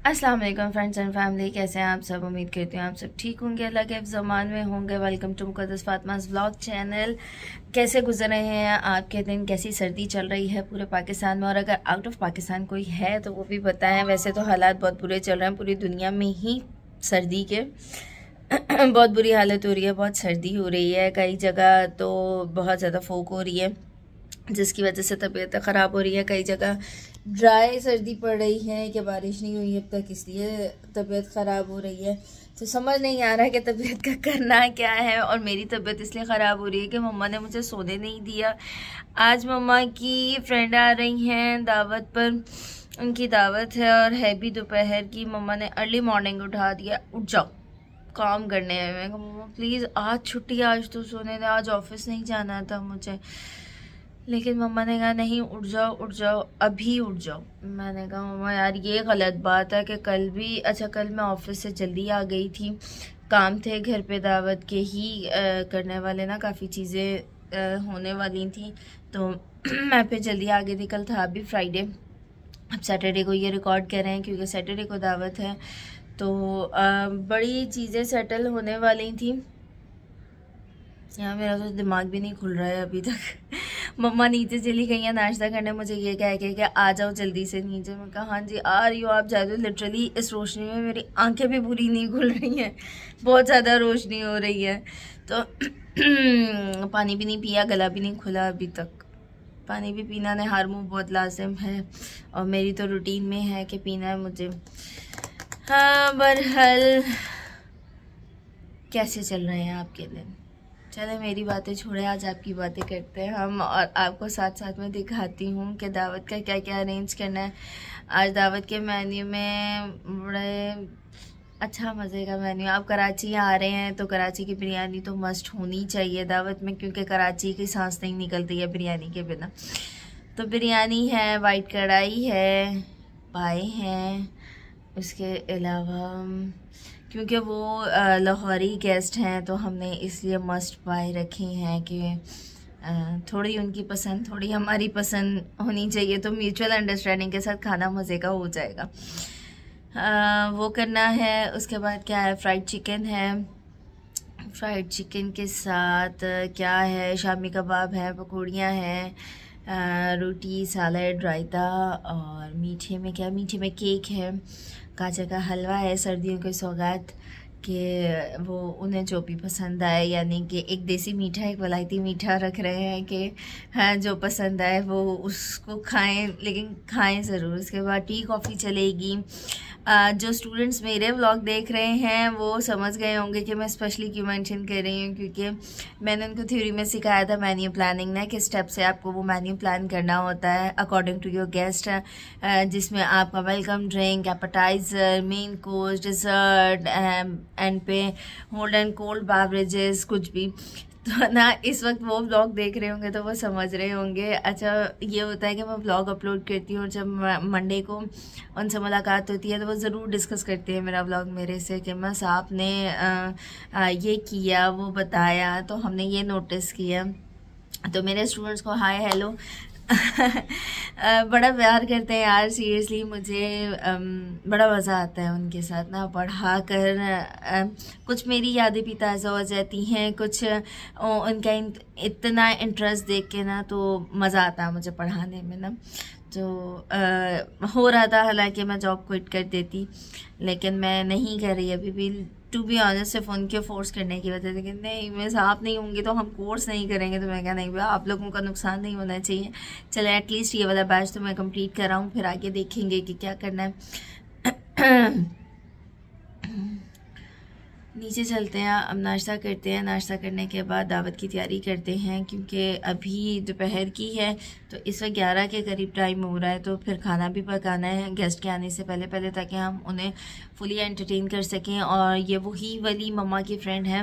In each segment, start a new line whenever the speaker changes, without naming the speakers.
अस्सलाम वालेकुम friends and family, कैसे हैं आप सब। उम्मीद करती हूँ आप सब ठीक होंगे, अल्लाह के ज़मान में होंगे। Welcome to Muqaddas Fatima's vlog channel. कैसे गुजर रहे हैं आपके दिन, कैसी सर्दी चल रही है पूरे पाकिस्तान में, और अगर आउट ऑफ पाकिस्तान कोई है तो वो भी बताएं। वैसे तो हालात बहुत बुरे चल रहे हैं पूरी दुनिया में ही सर्दी के बहुत बुरी हालत हो रही है, बहुत सर्दी हो रही है, कई जगह तो बहुत ज़्यादा फोक हो रही है जिसकी वजह से तबीयत ख़राब हो रही है। कई जगह ड्राई सर्दी पड़ रही है कि बारिश नहीं हुई अब तक, इसलिए तबीयत ख़राब हो रही है। तो समझ नहीं आ रहा है कि तबीयत का करना क्या है। और मेरी तबीयत इसलिए ख़राब हो रही है कि मम्मा ने मुझे सोने नहीं दिया। आज मम्मा की फ्रेंड आ रही हैं दावत पर, उनकी दावत है और है भी दोपहर की। मम्मा ने अर्ली मॉर्निंग उठा दिया, उठ जाओ काम करने हैं। मैं कहा मम्मा प्लीज़ आज छुट्टी, आज तो सोने दे, आज ऑफिस नहीं जाना था मुझे। लेकिन मम्मा ने कहा नहीं, उठ जाओ, अभी उठ जाओ। मैंने कहा मम्मा यार ये गलत बात है कि कल भी, अच्छा कल मैं ऑफिस से जल्दी आ गई थी, काम थे घर पे, दावत के ही करने वाले ना, काफ़ी चीज़ें होने वाली थी, तो मैं फिर जल्दी आ गई थी। कल था भी फ्राइडे, अब सैटरडे को ये रिकॉर्ड कर रहे हैं क्योंकि सैटरडे को दावत है। तो बड़ी चीज़ें सेटल होने वाली थी। यार मेरा तो दिमाग भी नहीं खुल रहा है अभी तक। मम्मा नीचे चली गई हैं नाश्ता करने, मुझे ये कह के कि आ जाओ जल्दी से नीचे। मैं कहा हाँ जी आ रही हो, आप जा दो। लिटरली इस रोशनी में मेरी आंखें भी पूरी नहीं खुल रही हैं, बहुत ज़्यादा रोशनी हो रही है। तो पानी भी नहीं पिया, गला भी नहीं खुला अभी तक। पानी भी पीना नहार मुँह बहुत लाजिम है और मेरी तो रूटीन में है कि पीना है मुझे। हाँ बहरहाल, कैसे चल रहे हैं आपके दिन। चले मेरी बातें छोड़े, आज आपकी बातें करते हैं हम, और आपको साथ साथ में दिखाती हूँ कि दावत का क्या क्या अरेंज करना है। आज दावत के मेन्यू में बड़े अच्छा मज़े का मेन्यू। आप कराची आ रहे हैं तो कराची की बिरयानी तो मस्ट होनी चाहिए दावत में, क्योंकि कराची की सांस नहीं निकलती है बिरयानी के बिना। तो बिरयानी है, वाइट कढ़ाई है, पाए हैं, उसके अलावा क्योंकि वो लाहौरी गेस्ट हैं तो हमने इसलिए मस्ट बाय रखे हैं कि थोड़ी उनकी पसंद थोड़ी हमारी पसंद होनी चाहिए, तो म्यूचुअल अंडरस्टैंडिंग के साथ खाना मज़े का हो जाएगा। वो करना है। उसके बाद क्या है, फ्राइड चिकन है, फ्राइड चिकन के साथ क्या है, शामी कबाब है, पकौड़ियाँ हैं, रोटी, सैलड, रायता, और मीठे में क्या, मीठे में केक है, गाजर का हलवा है, सर्दियों की सौगात कि वो उन्हें जो भी पसंद आए, यानी कि एक देसी मीठा एक वलायती मीठा रख रहे हैं कि हाँ जो पसंद आए वो उसको खाएं, लेकिन खाएं ज़रूर। उसके बाद टी कॉफ़ी चलेगी। जो स्टूडेंट्स मेरे व्लॉग देख रहे हैं वो समझ गए होंगे कि मैं स्पेशली क्यों मेंशन कर रही हूँ, क्योंकि मैंने उनको थ्योरी में सिखाया था मेन्यू प्लानिंग ना, किस स्टेप से आपको वो मेन्यू प्लान करना होता है अकॉर्डिंग टू योर गेस्ट, जिसमें आपका welcome drink, appetizer, main course, dessert, and pay hold and cold beverages, कुछ भी। तो ना इस वक्त वो व्लॉग देख रहे होंगे तो वो समझ रहे होंगे। अच्छा ये होता है कि मैं व्लॉग अपलोड करती हूँ और जब मंडे को उनसे मुलाकात होती है तो वो ज़रूर डिस्कस करते हैं मेरा व्लॉग मेरे से कि बस आपने ये किया, वो बताया, तो हमने ये नोटिस किया। तो मेरे स्टूडेंट्स को हाय हेलो बड़ा प्यार करते हैं यार, सीरियसली मुझे बड़ा मज़ा आता है उनके साथ ना पढ़ा कर। कुछ मेरी यादें भी ताज़ा हो जाती हैं, कुछ उनका इतना इंटरेस्ट देख के ना तो मज़ा आता है मुझे पढ़ाने में ना। तो हो रहा था हालांकि मैं जॉब क्विट कर देती, लेकिन मैं नहीं कर रही अभी भी, टू बी ऑनेस्ट, सिर्फ उनके फोर्स करने की वजह से कि नहीं मैं आप नहीं होंगी तो हम कोर्स नहीं करेंगे। तो मैं क्या नहीं भैया, आप लोगों का नुकसान नहीं होना चाहिए। चले एटलीस्ट ये वाला बैच तो मैं कंप्लीट कर रहा हूँ, फिर आगे देखेंगे कि क्या करना है। नीचे चलते हैं, अब नाश्ता करते हैं। नाश्ता करने के बाद दावत की तैयारी करते हैं, क्योंकि अभी दोपहर की है तो इस वक्त 11 के करीब टाइम हो रहा है, तो फिर खाना भी पकाना है गेस्ट के आने से पहले पहले, ताकि हम उन्हें फुली एंटरटेन कर सकें। और ये वही वाली मम्मा की फ्रेंड है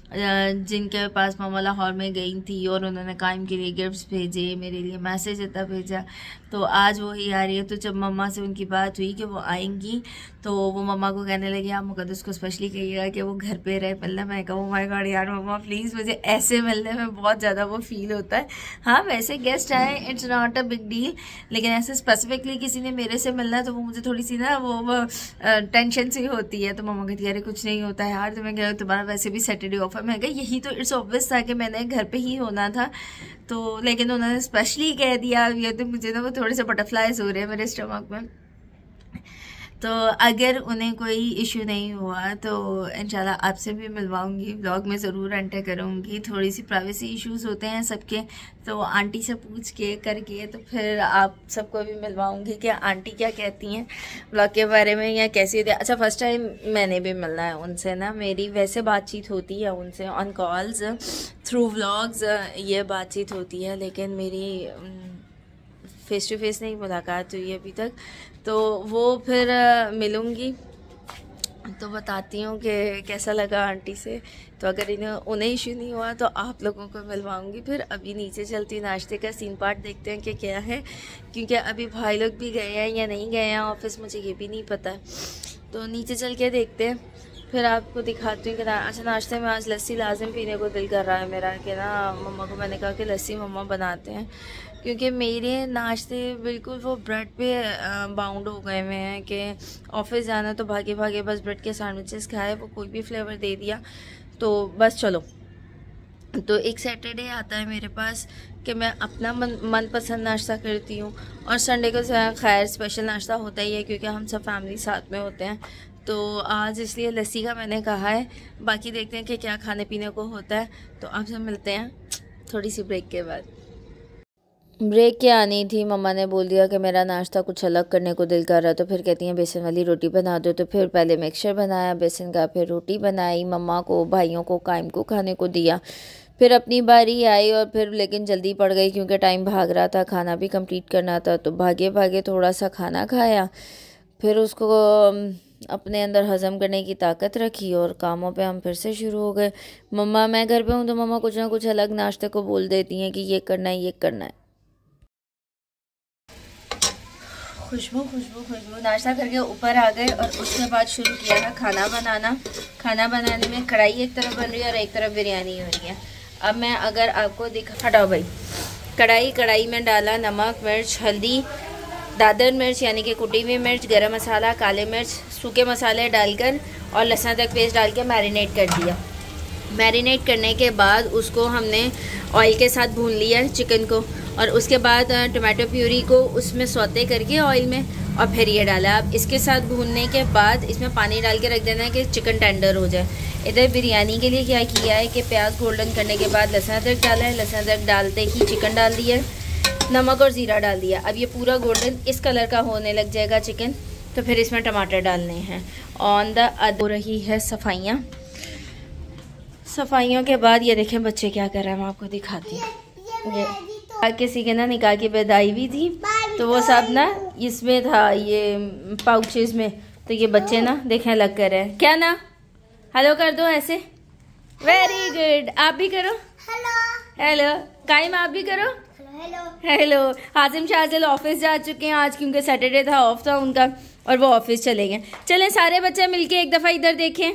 जिनके पास मम्मा लाहौर में गई थी और उन्होंने कायम के लिए गिफ्ट्स भेजे, मेरे लिए मैसेज इतना भेजा, तो आज वो ही आ रही है। तो जब मम्मा से उनकी बात हुई कि वो आएंगी तो वो मम्मा को कहने लगी आप मुकद्दस को स्पेशली कहिएगा कि वो घर पे रहे मिलना। मैं कहा माय गॉड यार मम्मा प्लीज़, मुझे ऐसे मिलने में बहुत ज़्यादा वो फील होता है। हाँ वैसे गेस्ट आए it's not a big deal, लेकिन ऐसे स्पेसिफिकली किसी ने मेरे से मिलना है तो वो मुझे थोड़ी सी ना वो टेंशन सी होती है। तो मम्मा कहती है अरे कुछ नहीं होता है यार, तो मैं कह तुम्हारा वैसे भी सैटरडे ऑफ है। मैं कहा यही तो इट्स ऑब्वियस था कि मैंने घर पे ही होना था, तो लेकिन उन्होंने स्पेशली कह दिया। ये तो मुझे ना वो थोड़े से बटरफ्लाइज हो रहे हैं मेरे स्टमक में। तो अगर उन्हें कोई इशू नहीं हुआ तो इंशाल्लाह आपसे भी मिलवाऊंगी, व्लॉग में ज़रूर एंटर करूंगी। थोड़ी सी प्राइवेसी इश्यूज होते हैं सबके, तो आंटी से पूछ के करके तो फिर आप सबको भी मिलवाऊंगी कि आंटी क्या कहती हैं व्लॉग के बारे में या कैसी होती है। अच्छा फर्स्ट टाइम मैंने भी मिलना है उनसे ना, मेरी वैसे बातचीत होती है उनसे ऑन कॉल्स थ्रू व्लॉग्स, ये बातचीत होती है, लेकिन मेरी फेस टू फेस नहीं मुलाकात हुई अभी तक। तो वो फिर मिलूँगी तो बताती हूँ कि कैसा लगा आंटी से। तो अगर उन्हें इशू नहीं हुआ तो आप लोगों को मिलवाऊंगी। फिर अभी नीचे चलती नाश्ते का सीन पार्ट देखते हैं कि क्या है, क्योंकि अभी भाई लोग भी गए हैं या नहीं गए हैं ऑफिस, मुझे ये भी नहीं पता। तो नीचे चल के देखते हैं, फिर आपको दिखाती हूँ कि अच्छा नाश्ते में आज लस्सी लाजिम पीने को दिल कर रहा है मेरा, कि ना मम्मा को मैंने कहा कि लस्सी मम्मा बनाते हैं, क्योंकि मेरे नाश्ते बिल्कुल वो ब्रेड पे बाउंड हो गए हुए हैं कि ऑफिस जाना तो भागे भागे बस ब्रेड के सैंडविचेस खाए, वो कोई भी फ्लेवर दे दिया तो बस चलो। तो एक सैटरडे आता है मेरे पास कि मैं अपना मनपसंद नाश्ता करती हूँ, और संडे को खैर स्पेशल नाश्ता होता ही है क्योंकि हम सब फैमिली साथ में होते हैं। तो आज इसलिए लस्सी का मैंने कहा है, बाकी देखते हैं कि क्या खाने पीने को होता है। तो आपसे मिलते हैं थोड़ी सी ब्रेक के बाद। ब्रेक के आनी थी, मम्मा ने बोल दिया कि मेरा नाश्ता कुछ अलग करने को दिल कर रहा है, तो फिर कहती हैं बेसन वाली रोटी बना दो। तो फिर पहले मिक्सचर बनाया बेसन का, फिर रोटी बनाई, मम्मा को भाइयों को कायम को खाने को दिया, फिर अपनी बारी आई और फिर लेकिन जल्दी पड़ गई क्योंकि टाइम भाग रहा था, खाना भी कंप्लीट करना था। तो भागे भागे थोड़ा सा खाना खाया, फिर उसको अपने अंदर हज़म करने की ताकत रखी और कामों पे हम फिर से शुरू हो गए। मम्मा मैं घर पे हूँ तो मम्मा कुछ ना कुछ अलग नाश्ते को बोल देती हैं कि ये करना है ये करना है। खुशबू खुशबू खुशबू, नाश्ता करके ऊपर आ गए और उसके बाद शुरू किया था खाना बनाना। खाना बनाने में कढ़ाई एक तरफ बन रही है और एक तरफ बिरयानी हो रही है। अब मैं अगर आपको हटाओ भाई, कढ़ाई में डाला नमक मिर्च हल्दी, दादर मिर्च यानी कि कुटी हुई मिर्च, गरम मसाला, काले मिर्च, सूखे मसाले डालकर और लहसुन अदरक पेस्ट डाल के मैरिनेट कर दिया। मैरिनेट करने के बाद उसको हमने ऑयल के साथ भून लिया चिकन को, और उसके बाद टमाटो प्यूरी को उसमें सौते करके ऑयल में और फिर ये डाला। अब इसके साथ भूनने के बाद इसमें पानी डाल के रख देना है कि चिकन टेंडर हो जाए। इधर बिरयानी के लिए क्या किया है कि प्याज गोल्डन करने के बाद लहसुन अदरक डाला है, लहसुन अदरक डालते ही चिकन डाल दिया, नमक और ज़ीरा डाल दिया। अब ये पूरा गोल्डन इस कलर का होने लग जाएगा चिकन, तो फिर इसमें टमाटर डालने हैं। ऑन द हो रही है सफाइयों के बाद ये देखें बच्चे क्या कर रहे हैं, मैं आपको दिखाती हूँ। ये किसी के ना निकाह की विदाई भी थी, तो वो सब ना इसमें था ये पाउचेस में, तो ये बच्चे ना देखें लग कर रहे हैं। क्या ना हेलो कर दो ऐसे, वेरी गुड, आप भी करो हेलो हेलो, कायम आप भी करो हेलो हेलो। हाजिम शाहजिल ऑफिस जा चुके हैं आज क्योंकि सैटरडे था, ऑफ था उनका, और वो ऑफिस चले गए। चलें सारे बच्चे मिलके एक दफा इधर देखें।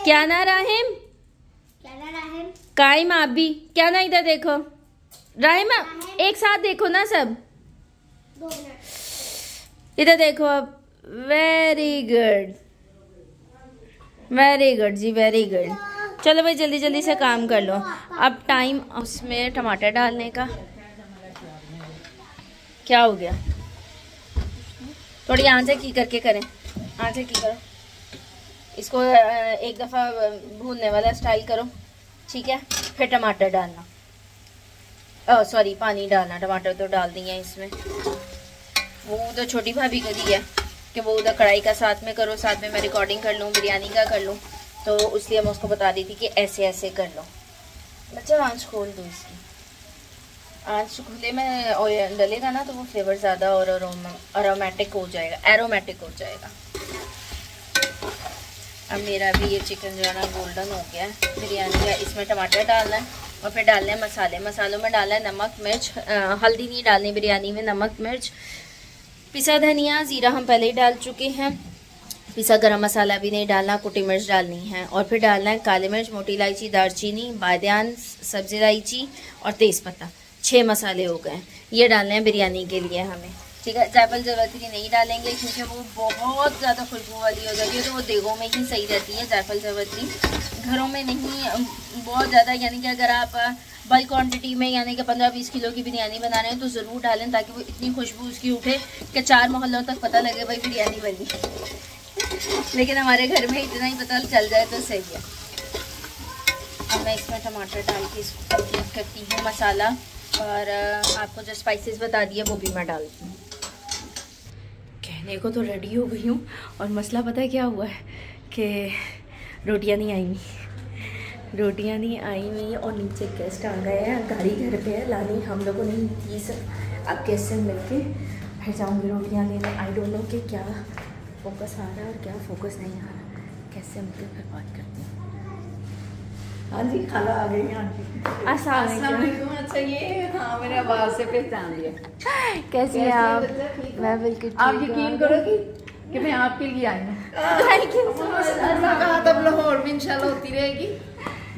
क्या ना राहिम, कायम आप भी, क्या ना इधर देखो, राहिम एक साथ देखो ना सब, इधर देखो अब, वेरी गुड जी वेरी गुड। चलो भाई जल्दी जल्दी से काम कर लो। अब टाइम उसमें टमाटर डालने का, क्या हो गया, थोड़ी आंच की करके करें, आंच की करो इसको, एक दफ़ा भूनने वाला स्टाइल करो, ठीक है। फिर टमाटर डालना, सॉरी पानी डालना, टमाटर तो डाल दिए इसमें। वो उधर छोटी भाभी को दी है कि वो उधर कढ़ाई का साथ में करो, साथ में मैं रिकॉर्डिंग कर लूँ, बिरयानी का कर लूँ, तो इसलिए मैं उसको बता दी थी कि ऐसे ऐसे कर लो। बच्चा आंच खोल दो इसकी, आंच खुले में ऑयल डलेगा ना तो वो फ्लेवर ज़्यादा और एरोमेटिक हो जाएगा, अब मेरा भी ये चिकन जो है ना गोल्डन हो गया है बिरयानी का। इसमें टमाटर डालना है और फिर डालने हैं मसाले। मसालों में डालना है नमक मिर्च, हल्दी नहीं डालनी बिरयानी में, नमक मिर्च, पिसा धनिया, ज़ीरा हम पहले ही डाल चुके हैं, पिसा गरम मसाला भी नहीं डालना, कुटी मिर्च डालनी है और फिर डालना है काली मिर्च, मोटी इलायची, दालचीनी, बादियान, सब्ज़ी इलायची और तेज़पत्ता। 6 मसाले हो गए। ये डालने हैं बिरयानी के लिए हमें, ठीक है। जायफल जावित्री नहीं डालेंगे क्योंकि वो बहुत ज़्यादा खुशबू वाली हो जाती है, तो वो देगों में ही सही रहती है जायफल जावित्री, घरों में नहीं बहुत ज़्यादा। यानी कि अगर आप बल्क क्वांटिटी में यानी कि 15-20 किलो की बिरयानी बना रहे हैं तो ज़रूर डालें, ताकि वो इतनी खुशबू उसकी उठे कि 4 मोहल्लों तक पता लगे भाई बिरयानी बनी। लेकिन हमारे घर में इतना ही पता चल जाए तो सही है। अब मैं इसमें टमाटर डाल के इसको कंप्लीट करती हूँ मसाला, और आपको जो स्पाइसेस बता दिए वो भी मैं डालती हूँ। कहने को तो रेडी हो गई हूँ और मसला पता है क्या हुआ है कि रोटियाँ नहीं आई हुई, रोटियाँ नहीं आई हुई और नीचे गेस्ट आ गए हैं, गाड़ी घर पे है, लानी हम लोगों ने की सब। अब गेस्ट से मिलके फिर जाऊँगी रोटियाँ लेने। आई डोंट नो कि क्या फोकस आ रहा है और क्या फोकस नहीं आ रहा, कैसे मिलकर फिर बात करती हूँ। हाँ जी, खाला आ गई। हाँ जी, अस्सलाम वालेकुम। अच्छा ये हाँ, मैंने आवाज़ से पहचान लिया। कैसी हैं आप? मैं बिल्कुल ठीक। आप यकीन करोगी कि मैं आपके लिए आई हूँ। Thank you so much. कहा तब लाहौर में इंशाल्लाह होती रहेगी,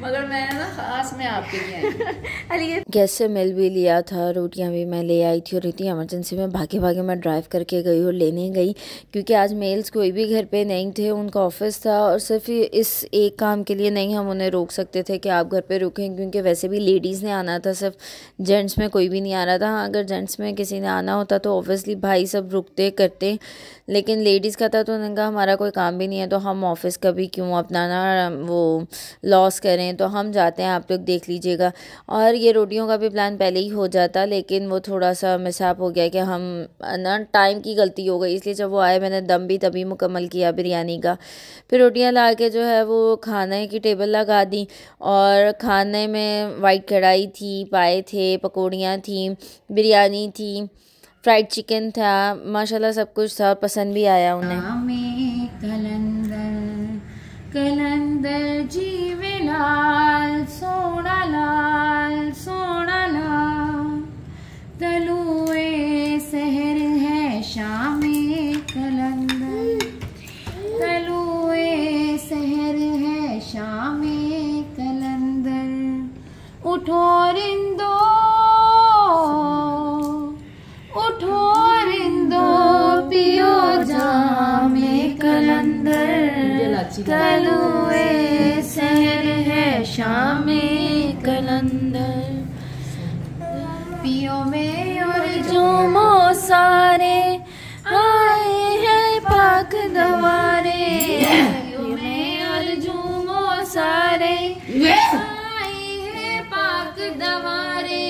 मगर मैं ना खास मैं आपके लिए आई।
गैस से मिल भी लिया था, रोटियां भी मैं ले आई थी और इतनी इमरजेंसी में भागे भागे मैं ड्राइव करके गई और लेने गई, क्योंकि आज मेल्स कोई भी घर पे नहीं थे, उनका ऑफिस था। और सिर्फ इस एक काम के लिए नहीं हम उन्हें रोक सकते थे कि आप घर पे रुकें, क्योंकि वैसे भी लेडीज़ ने आना था, सिर्फ जेंट्स में कोई भी नहीं आ रहा था। हाँ, अगर जेंट्स में किसी ने आना होता तो ऑब्वियसली भाई सब रुकते करते, लेकिन लेडीज़ का था तो उन्होंने कहा हमारा कोई काम भी नहीं है तो हम ऑफिस का भी क्यों अपना ना वो लॉस करें, तो हम जाते हैं, आप लोग देख लीजिएगा। और ये रोटियों का भी प्लान पहले ही हो जाता, लेकिन वो थोड़ा सा मिसहैप हो गया कि हम ना टाइम की गलती हो गई, इसलिए जब वो आए मैंने दम भी तभी मुकम्मल किया बिरयानी का। फिर रोटियां ला के जो है वो खाने की टेबल लगा दी, और खाने में वाइट कढ़ाई थी, पाए थे, पकौड़ियाँ थी, बिरयानी थी, फ्राइड चिकन था, माशाल्लाह सब कुछ था, पसंद भी आया उन्हें।
कलंदर जीवे लाल सोना लाल सोना लाल, तलुए सहर है शामे कलंदर, तलुए सहर है शामे कलंदर, उठो रिंदो पियो जामे कलंदर, तलुए सहर है शामे कलंदर, पियो में और झूमो सारे, आए हैं पाक दवारे, पियो में और झूमो सारे, आए हैं पाक दवारे।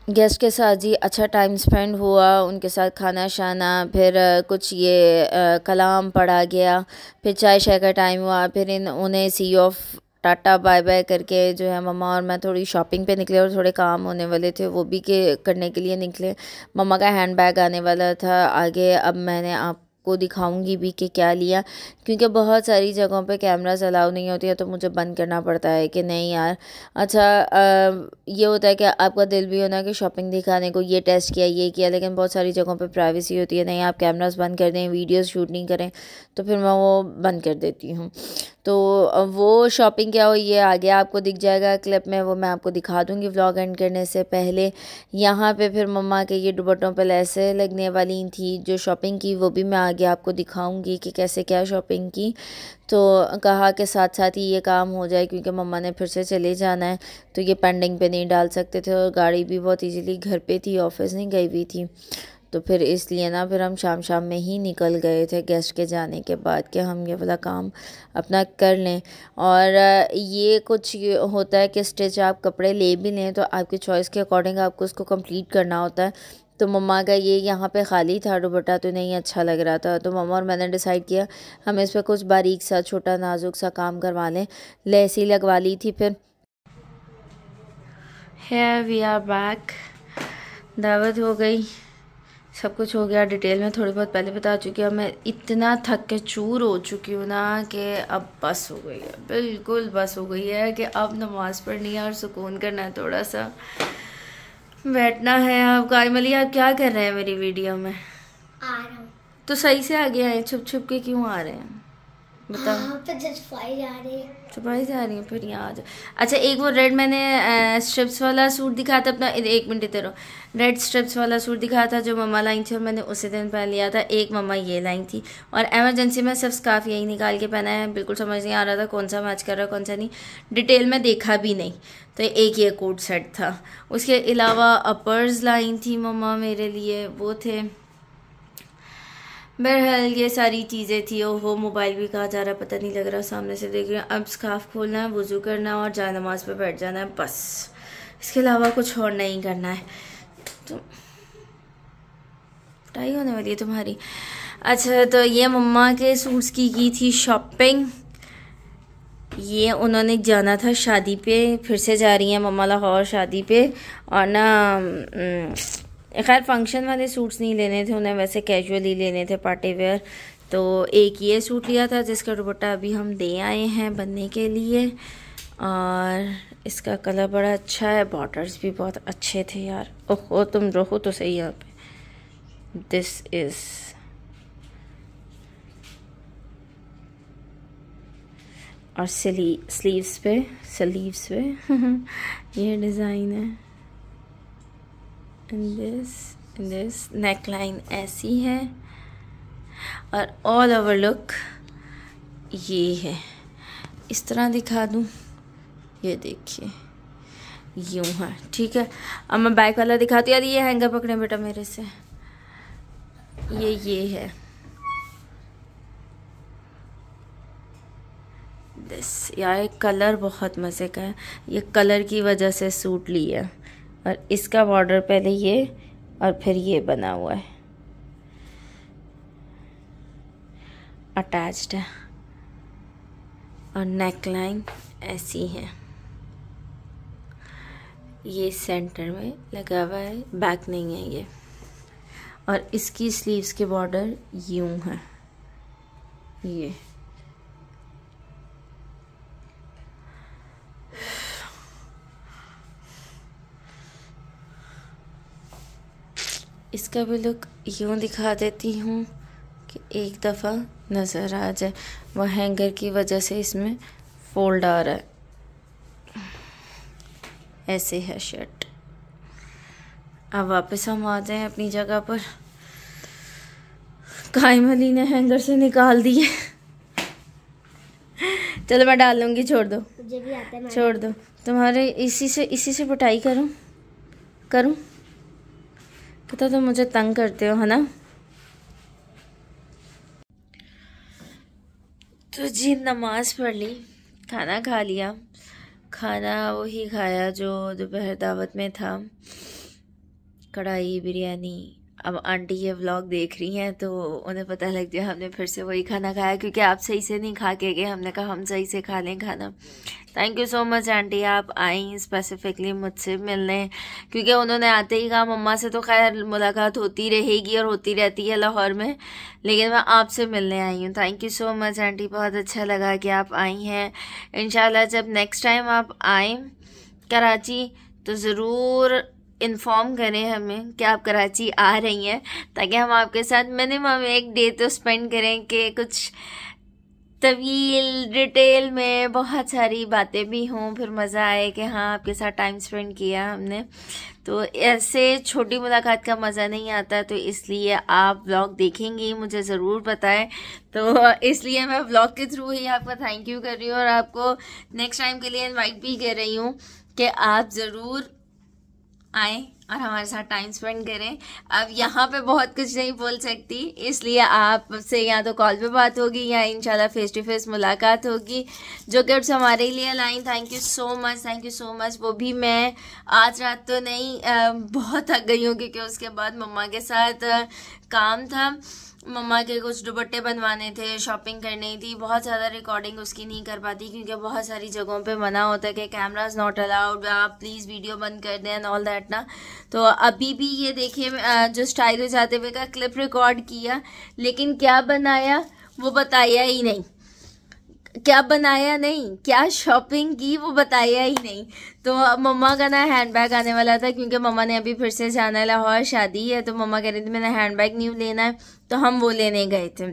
गेस्ट के साथ जी अच्छा टाइम स्पेंड हुआ, उनके साथ खाना शाना, फिर कुछ ये कलाम पढ़ा गया, फिर चाय शाय का टाइम हुआ, फिर उन्हें सी ऑफ टाटा बाय बाय करके जो है मम्मा और मैं थोड़ी शॉपिंग पे निकले, और थोड़े काम होने वाले थे वो भी करने के लिए निकले। मम्मा का हैंड बैग आने वाला था आगे, अब मैंने आपको दिखाऊंगी भी कि क्या लिया, क्योंकि बहुत सारी जगहों पे कैमरास अलाउ नहीं होती है, तो मुझे बंद करना पड़ता है कि नहीं यार। अच्छा ये होता है कि आपका दिल भी होना कि शॉपिंग दिखाने को, ये टेस्ट किया ये किया, लेकिन बहुत सारी जगहों पे प्राइवेसी होती है, नहीं आप कैमरास बंद कर दें, वीडियोस शूट नहीं करें, तो फिर मैं वो बंद कर देती हूँ। तो वो शॉपिंग क्या हो ये आगे आपको दिख जाएगा क्लिप में, वो मैं आपको दिखा दूँगी व्लॉग एंड करने से पहले। यहाँ पे फिर मम्मा के ये दुपट्टों पे लेसें लगने वाली थी, जो शॉपिंग की वो भी मैं आगे आपको दिखाऊंगी कि कैसे क्या शॉपिंग की। तो कहा कि साथ साथ ही ये काम हो जाए, क्योंकि मम्मा ने फिर से चले जाना है, तो ये पेंडिंग पे नहीं डाल सकते थे, और गाड़ी भी बहुत इजीली घर पे थी, ऑफिस नहीं गई हुई थी, तो फिर इसलिए ना फिर हम शाम में ही निकल गए थे गेस्ट के जाने के बाद कि हम ये वाला काम अपना कर लें। और ये कुछ होता है कि स्टिच आप कपड़े ले भी लें तो आपकी चॉइस के अकॉर्डिंग आपको उसको कंप्लीट करना होता है। तो मम्मा का ये यहाँ पे खाली था दुपट्टा, तो नहीं अच्छा लग रहा था, तो मम्मा और मैंने डिसाइड किया हम इस पर कुछ बारीक सा छोटा नाजुक सा काम करवा लें, लेस ही लगवा ली थी। फिर
Here we are back, दावत हो गई, सब कुछ हो गया। डिटेल में थोड़ी बहुत पहले बता चुकी हूँ। मैं इतना थक के चूर हो चुकी हूँ ना कि अब बस हो गई है, बिल्कुल बस हो गई है कि अब नमाज़ पढ़नी है और सुकून करना है, थोड़ा सा बैठना है। अब कायमली आप क्या कर रहे हैं मेरी वीडियो में?
आ रहा हूँ।
तो सही से आगे आए, छुप छुप के क्यों आ रहे हैं बताओ?
तो छुपाई जा रही है,
छुपाई जा रही है, फिर यहाँ आ जाओ। अच्छा, एक वो रेड मैंने स्ट्रिप्स वाला सूट दिखाया था अपना, 1 मिनट इधर हो। रेड स्ट्रिप्स वाला सूट दिखाया था जो मम्मा लाई थी और मैंने उसी दिन पहन लिया था। एक मम्मा ये लाई थी और एमरजेंसी में सिर्फ स्कार्फ यही निकाल के पहना है। बिल्कुल समझ नहीं आ रहा था कौन सा मैच कर रहा है कौन सा नहीं, डिटेल में देखा भी नहीं। तो एक ये कोट सेट था। उसके अलावा अपर्स लाई थी मम्मा मेरे लिए, वो थे। बहरहाल ये सारी चीज़ें थी। ओहो, मोबाइल भी कहाँ जा रहा है पता नहीं लग रहा, सामने से देख रही हूँ। अब स्कार्फ खोलना है, वज़ू करना और जाए नमाज पे बैठ जाना है, बस। इसके अलावा कुछ और नहीं करना है। तो पिटाई होने वाली है तुम्हारी। अच्छा, तो ये मम्मा के सूट्स की थी शॉपिंग। ये उन्होंने जाना था शादी पे, फिर से जा रही हैं मम्मा लाहौर शादी पे। और ना खैर फंक्शन वाले सूट्स नहीं लेने थे उन्हें, वैसे कैजुअली लेने थे, पार्टी वेयर। तो एक ये सूट लिया था जिसका दुपट्टा अभी हम दे आए हैं बनने के लिए, और इसका कलर बड़ा अच्छा है, बॉर्डर्स भी बहुत अच्छे थे यार। ओहो, तुम रहो तो सही यहाँ पे। दिस इज़ और स्लीव्स पे ये डिज़ाइन है। दिस नेक लाइन ऐसी है और ऑल ओवर लुक ये है। इस तरह दिखा दूँ, ये देखिए यूँ है, ठीक है। अब मैं बैक वाला दिखाती हूँ। यार ये हैंगर पकड़े बेटा मेरे से, ये है दिस। यार कलर बहुत मज़े का है, ये कलर की वजह से सूट लिया। और इसका बॉर्डर पहले ये और फिर ये बना हुआ है, अटैच्ड है। और नेक लाइन ऐसी है, ये सेंटर में लगा हुआ है, बैक नहीं है ये। और इसकी स्लीव्स के बॉर्डर यूं है, ये इसका भी लुक यूँ दिखा देती हूँ कि एक दफ़ा नज़र आ जाए। वह हैंगर की वजह से इसमें फोल्ड आ रहा है, ऐसे है शर्ट। अब वापस हम आ जाएं अपनी जगह पर। कायमली ने हैंगर से निकाल दिए। चलो मैं डाल लूँगी, छोड़ दो,
मुझे भी आता है,
छोड़ दो। तुम्हारे इसी से पिटाई करूँ पता तो मुझे तंग करते हो है ना। तो जी नमाज पढ़ ली, खाना खा लिया। खाना वही खाया जो दोपहर दावत में था, कढ़ाई बिरयानी। अब आंटी ये व्लॉग देख रही हैं तो उन्हें पता लग गया हमने फिर से वही खाना खाया, क्योंकि आप सही से नहीं खा के गए। हमने कहा हम सही से खा लें खाना। Thank you so much aunty, आप आई स्पेसिफिकली मुझसे मिलने, क्योंकि उन्होंने आते ही कहा मम्मा से तो खैर मुलाकात होती रहेगी और होती रहती है लाहौर में, लेकिन मैं आपसे मिलने आई हूँ। Thank you so much aunty, बहुत अच्छा लगा कि आप आई हैं। इंशाल्लाह जब नेक्स्ट टाइम आप आएँ कराची तो ज़रूर इन्फॉर्म करें हमें कि आप कराची आ रही हैं, ताकि हम आपके साथ मिनिमम 1 डे तो स्पेंड करें कि कुछ तवील डिटेल में बहुत सारी बातें भी हों, फिर मज़ा आए कि हाँ आपके साथ टाइम स्पेंड किया हमने। तो ऐसे छोटी मुलाकात का मज़ा नहीं आता, तो इसलिए आप व्लॉग देखेंगी मुझे ज़रूर बताएं। तो इसलिए मैं व्लॉग के थ्रू ही आपका थैंक यू कर रही हूँ और आपको नेक्स्ट टाइम के लिए इनवाइट भी कर रही हूँ कि आप ज़रूर आए और हमारे साथ टाइम स्पेंड करें। अब यहाँ पे बहुत कुछ नहीं बोल सकती, इसलिए आपसे या तो कॉल पे बात होगी या इंशाल्लाह फेस टू फेस मुलाकात होगी। जो गिफ्ट्स हमारे लिए line, thank you so much. वो भी मैं आज रात तो नहीं, बहुत थक गई हूँ क्योंकि उसके बाद मम्मा के साथ काम था। मम्मा के कुछ दुपट्टे बनवाने थे, शॉपिंग करनी थी। बहुत ज़्यादा रिकॉर्डिंग उसकी नहीं कर पाती क्योंकि बहुत सारी जगहों पे मना होता है कि कैमराज नॉट अलाउड, आप प्लीज़ वीडियो बंद कर दें एंड ऑल दैट ना। तो अभी भी ये देखिए जो स्टाइल हो जाते हुए का क्लिप रिकॉर्ड किया, लेकिन क्या बनाया वो बताया ही नहीं। क्या बनाया नहीं, क्या शॉपिंग की वो बताया ही नहीं। तो मम्मा का ना हैंडबैग आने वाला था क्योंकि मम्मा ने अभी फिर से जाना है लाहौर, शादी है। तो मम्मा कह रही थी मैंने हैंडबैग न्यू लेना है, तो हम वो लेने गए थे।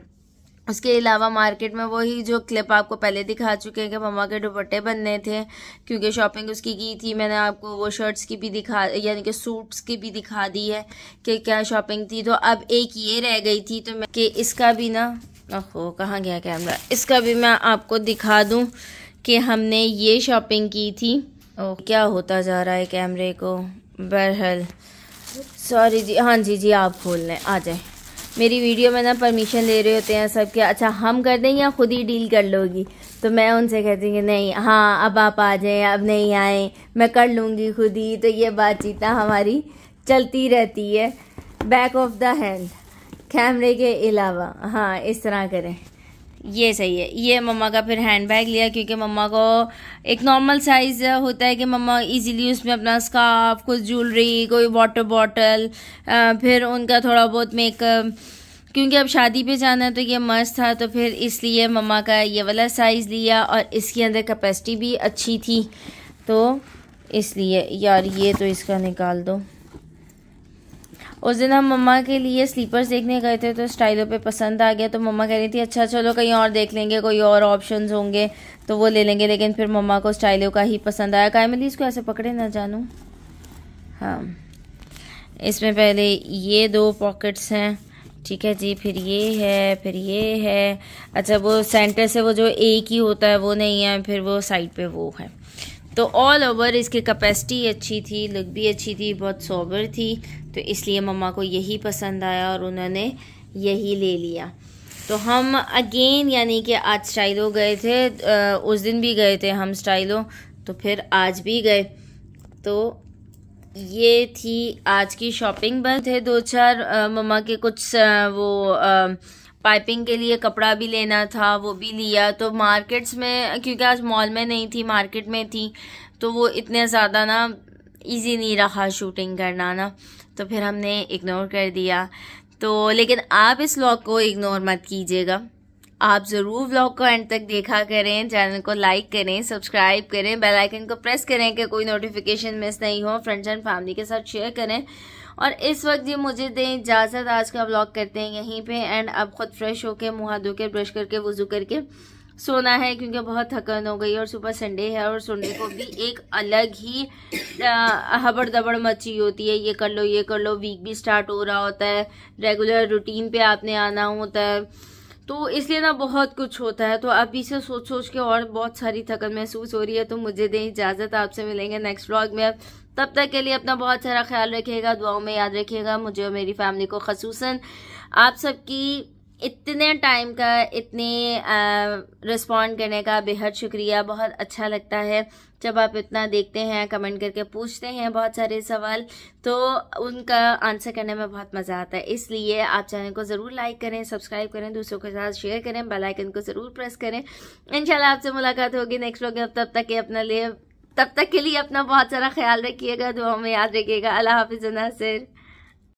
उसके अलावा मार्केट में वही जो क्लिप आपको पहले दिखा चुके हैं कि मम्मा के दुपट्टे बनने थे क्योंकि शॉपिंग उसकी की थी। मैंने आपको वो शर्ट्स की भी दिखा, यानी कि सूट्स की भी दिखा दी है कि क्या शॉपिंग थी। तो अब एक ये रह गई थी तो मैं कि इसका भी ना, ओहो कहाँ गया कैमरा, इसका भी मैं आपको दिखा दूं कि हमने ये शॉपिंग की थी। ओह क्या होता जा रहा है कैमरे को, बहरहाल सॉरी जी। हाँ जी जी आप खोल लें, आ जाए। मेरी वीडियो में ना परमिशन ले रहे होते हैं सब के, अच्छा हम कर दें या खुद ही डील कर लोगी। तो मैं उनसे कहती हूँ कि नहीं, हाँ अब आप आ जाएं, अब नहीं आए मैं कर लूँगी खुद ही। तो ये बातचीत हमारी चलती रहती है बैक ऑफ द हैंड, कैमरे के अलावा। हाँ इस तरह करें, ये सही है। ये मम्मा का फिर हैंडबैग लिया क्योंकि मम्मा को एक नॉर्मल साइज़ होता है कि मम्मा इजीली उसमें अपना स्कार्फ, कुछ ज्वेलरी, कोई वाटर बॉटल, फिर उनका थोड़ा बहुत मेकअप, क्योंकि अब शादी पे जाना है तो ये मस्त था। तो फिर इसलिए मम्मा का ये वाला साइज़ लिया और इसके अंदर कैपेसिटी भी अच्छी थी, तो इसलिए। यार ये तो इसका निकाल दो। उस दिन हम मम्मा के लिए स्लीपर्स देखने गए थे तो स्टाइलों पे पसंद आ गया, तो मम्मा कह रही थी अच्छा चलो कहीं और देख लेंगे, कोई और ऑप्शंस होंगे तो वो ले लेंगे। लेकिन फिर मम्मा को स्टाइलों का ही पसंद आया। कायमली इसको ऐसे पकड़े ना जानू। हाँ इसमें पहले ये 2 पॉकेट्स हैं, ठीक है जी, फिर ये है, फिर ये है। अच्छा वो सेंटर से वो जो एक ही होता है वो नहीं है, फिर वो साइड पे वो है। तो ऑल ओवर इसकी कैपेसिटी अच्छी थी, लुक भी अच्छी थी, बहुत सोबर थी। तो इसलिए मम्मा को यही पसंद आया और उन्होंने यही ले लिया। तो हम अगेन यानी कि आज स्टाइलो गए थे, उस दिन भी गए थे हम स्टाइलो, तो फिर आज भी गए। तो ये थी आज की शॉपिंग। बस थे 2-4 मम्मा के कुछ वो पाइपिंग के लिए कपड़ा भी लेना था, वो भी लिया। तो मार्केट्स में, क्योंकि आज मॉल में नहीं थी मार्केट में थी, तो वो इतने ज़्यादा ना इजी नहीं रहा शूटिंग करना ना, तो फिर हमने इग्नोर कर दिया। तो लेकिन आप इस व्लॉग को इग्नोर मत कीजिएगा, आप ज़रूर व्लॉग को एंड तक देखा करें, चैनल को लाइक करें, सब्सक्राइब करें, बेल आइकन को प्रेस करें कि कोई नोटिफिकेशन मिस नहीं हो, फ्रेंड्स एंड फैमिली के साथ शेयर करें। और इस वक्त ये मुझे दें इजाज़त, आज का व्लॉग करते हैं यहीं पे एंड। अब खुद फ्रेश होके, मुँह हाथ धो के, ब्रश करके, वुज़ू करके सोना है क्योंकि बहुत थकान हो गई और सुबह संडे है और संडे को भी एक अलग ही हबड़ दबड़ मची होती है, ये कर लो ये कर लो। वीक भी स्टार्ट हो रहा होता है, रेगुलर रूटीन पे आपने आना होता है, तो इसलिए ना बहुत कुछ होता है। तो अभी से सोच सोच के और बहुत सारी थकान महसूस हो रही है। तो मुझे दें इजाज़त, आपसे मिलेंगे नेक्स्ट व्लॉग में। तब तक के लिए अपना बहुत सारा ख्याल रखिएगा, दुआओं में याद रखिएगा मुझे और मेरी फैमिली को। खसूसन आप सबकी इतने टाइम का, इतने रिस्पॉन्ड करने का बेहद शुक्रिया। बहुत अच्छा लगता है जब आप इतना देखते हैं, कमेंट करके पूछते हैं बहुत सारे सवाल, तो उनका आंसर करने में बहुत मज़ा आता है। इसलिए आप चैनल को ज़रूर लाइक करें, सब्सक्राइब करें, दूसरों के साथ शेयर करें, बेल आइकन को ज़रूर प्रेस करें। इंशाल्लाह आपसे मुलाकात होगी नेक्स्ट व्लॉग में। तब तक के लिए अपना बहुत सारा ख्याल रखिएगा, दुआ में याद रखिएगा। अल्लाह हाफिज़ नासिर।